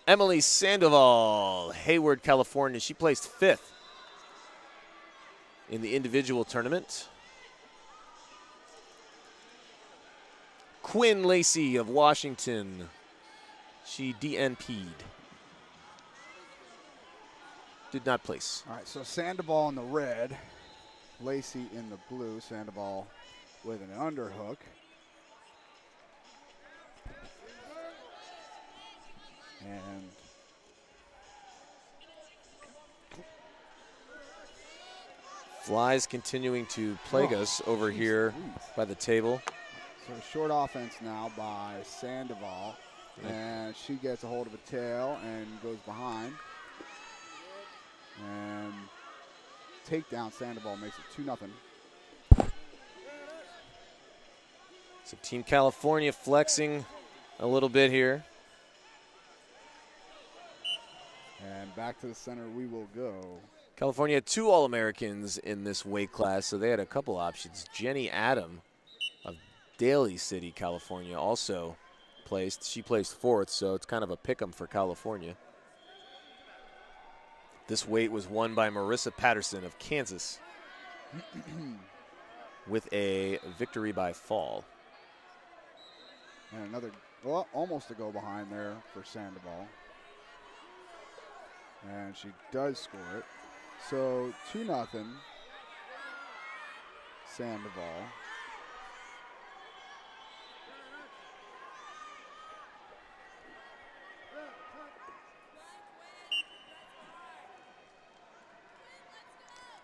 Emily Sandoval, Hayward, California. She placed 5th in the individual tournament. Quinn Lacy of Washington. She DNP'd. Did not place. All right, so Sandoval in the red, Lacy in the blue. Sandoval with an underhook. And Flies continuing to plague us over here by the table. So short offense now by Sandoval. And she gets a hold of a tail and goes behind. And takedown, Sandoval makes it 2-0. So Team California flexing a little bit here. And back to the center we will go. California had 2 All-Americans in this weight class, so they had a couple options. Jenny Adam of Daly City, California, also placed. She placed 4th, so it's kind of a pick-em for California. This weight was won by Marissa Patterson of Kansas with a victory by fall. And another, well, almost a go behind there for Sandoval. And she does score it. So 2-0 Sandoval.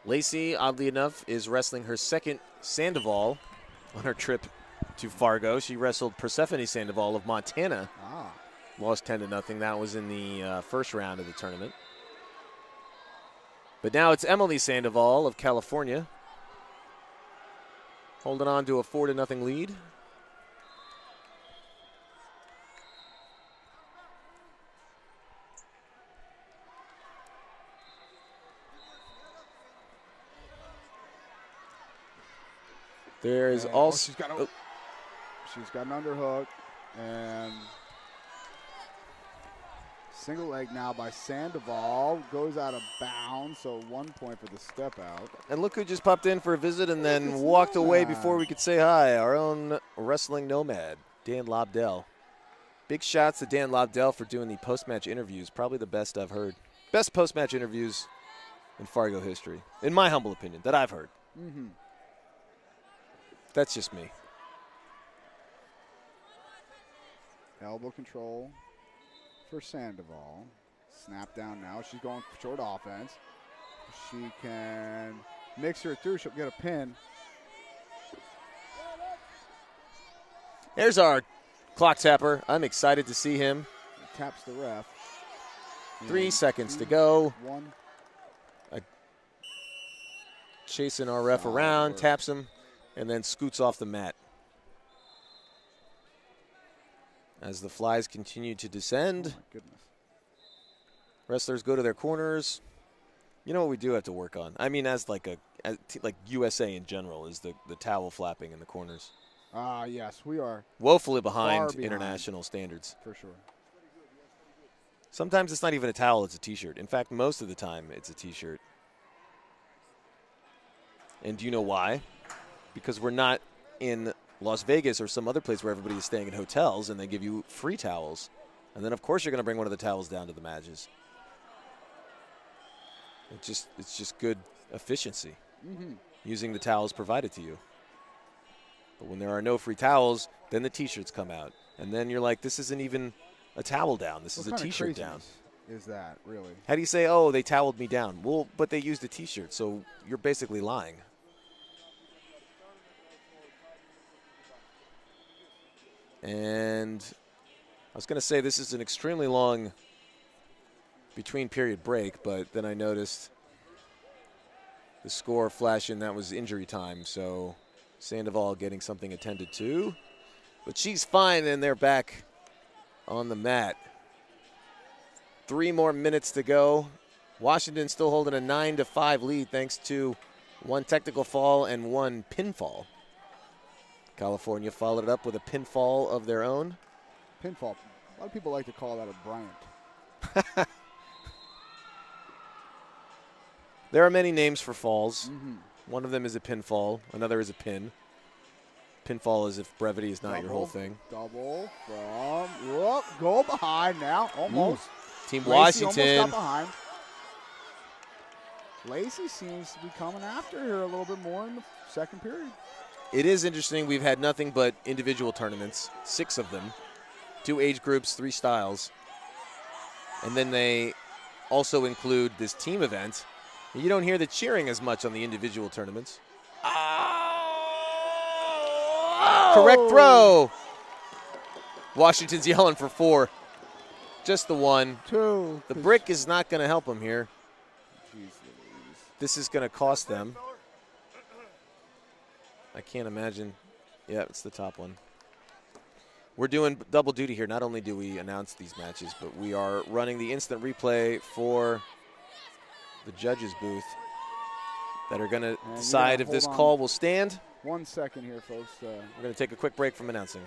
Lacy, oddly enough, is wrestling her second Sandoval on her trip to Fargo. She wrestled Persephone Sandoval of Montana. Lost 10-0. That was in the first round of the tournament. But now it's Emily Sandoval of California, holding on to a 4-0 lead. There is also she's got an underhook and single leg now by Sandoval, goes out of bounds, so 1 point for the step out. And look who just popped in for a visit and then walked away before we could say hi. Our own wrestling nomad, Dan Lobdell. Big shouts to Dan Lobdell for doing the post-match interviews. Probably the best I've heard. Best post-match interviews in Fargo history, in my humble opinion, that I've heard. Mm-hmm. That's just me. Elbow control for Sandoval. Snap down now. She's going short offense. She can mix her through. She'll get a pin. There's our clock tapper. I'm excited to see him. Taps the ref. 3 seconds to go. 1. Chasing our ref around, taps him, and then scoots off the mat. As the flies continue to descend. Oh my goodness. Wrestlers go to their corners. You know what we do have to work on? I mean, as like USA in general, is the towel flapping in the corners. Yes, we are woefully behind international standards. For sure. Sometimes it's not even a towel, it's a T-shirt. In fact, most of the time it's a T-shirt. And do you know why? Because we're not in Las Vegas or some other place where everybody is staying in hotels and they give you free towels. And then, of course, you're going to bring one of the towels down to the matches. It's just good efficiency, using the towels provided to you. But when there are no free towels, then the T-shirts come out. And then you're like, this isn't even a towel down. This is a T-shirt down. Is that, really? How do you say, oh, they toweled me down? Well, but they used a T-shirt, so you're basically lying. And I was going to say this is an extremely long between period break, but then I noticed the score flashing. That was injury time, so Sandoval getting something attended to. But she's fine, and they're back on the mat. 3 more minutes to go. Washington still holding a 9-5 lead thanks to 1 technical fall and 1 pinfall. California followed it up with a pinfall of their own. Pinfall. A lot of people like to call that a Bryant. There are many names for falls. Mm-hmm. One of them is a pinfall. Another is a pin. Pinfall is if brevity is not your whole thing. Double from, whoop, go behind now, almost. Ooh. Team Lacy Washington. almost got behind. Lacy seems to be coming after her a little bit more in the second period. It is interesting. We've had nothing but individual tournaments, 6 of them, 2 age groups, 3 styles. And then they also include this team event. You don't hear the cheering as much on the individual tournaments. Oh! Correct throw. Washington's yelling for 4. Just the 1. 2. The brick is not going to help them here. Jeez Louise. This is going to cost them. I can't imagine. Yeah, it's the top one. We're doing double duty here. Not only do we announce these matches, but we are running the instant replay for the judges booth that are going to decide if this call will stand. 1 second here, folks. We're going to take a quick break from announcing.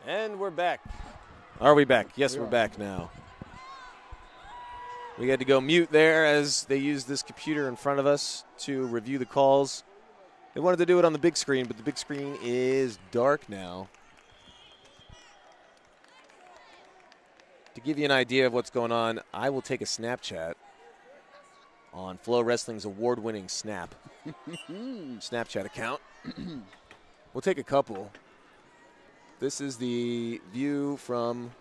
And we're back. Are we back? Yes, we're back now. We had to go mute there as they used this computer in front of us to review the calls. They wanted to do it on the big screen, but the big screen is dark now. To give you an idea of what's going on, I will take a Snapchat on Flow Wrestling's award-winning Snap Snapchat account. We'll take a couple. This is the view from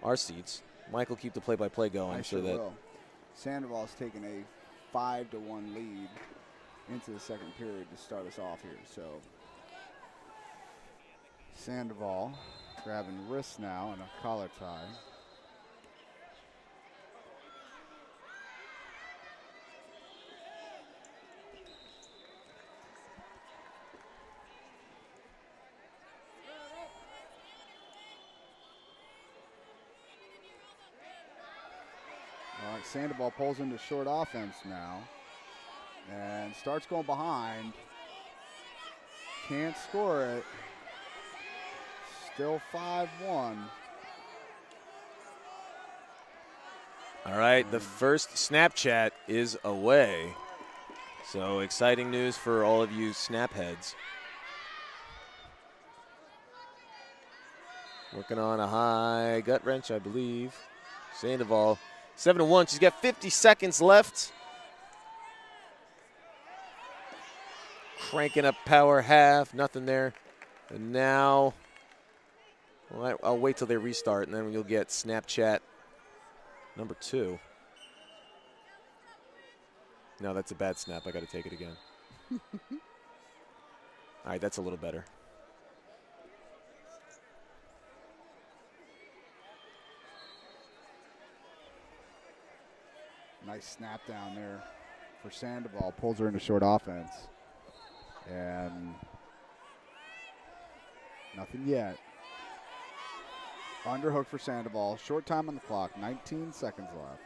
our seats. Michael, keep the play-by-play going. I sure will. Sandoval's taking a 5-1 lead into the second period to start us off here. So Sandoval grabbing wrists now and a collar tie. All right, Sandoval pulls into short offense now and starts going behind. Can't score it. Still 5-1. All right, the first Snapchat is away. So exciting news for all of you Snap heads. Working on a high gut wrench, I believe. Sandoval, 7-1. She's got 50 seconds left. Cranking up power half, nothing there. And now, well, I'll wait till they restart, and then you'll get Snapchat number 2. No, that's a bad snap. I got to take it again. All right, that's a little better. Nice snap down there for Sandoval. Pulls her into short offense. And nothing yet. Underhook for Sandoval. Short time on the clock. 19 seconds left.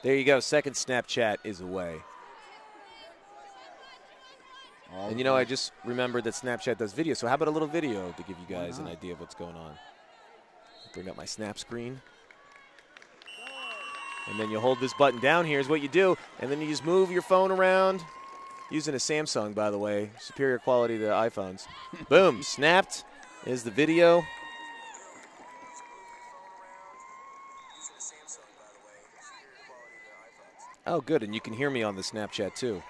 There you go. Second Snapchat is away. And, you know, I just remembered that Snapchat does video. So how about a little video to give you guys an idea of what's going on? Bring up my snap screen. And then you hold this button down. Here's what you do. And then you just move your phone around. Using a Samsung, by the way. Superior quality to iPhones. Boom. Snapped is the video. Oh, good. And you can hear me on the Snapchat, too.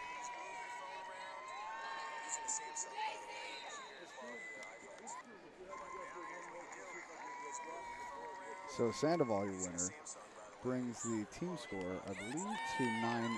So Sandoval, your winner, brings the team score, I believe, to 9-8.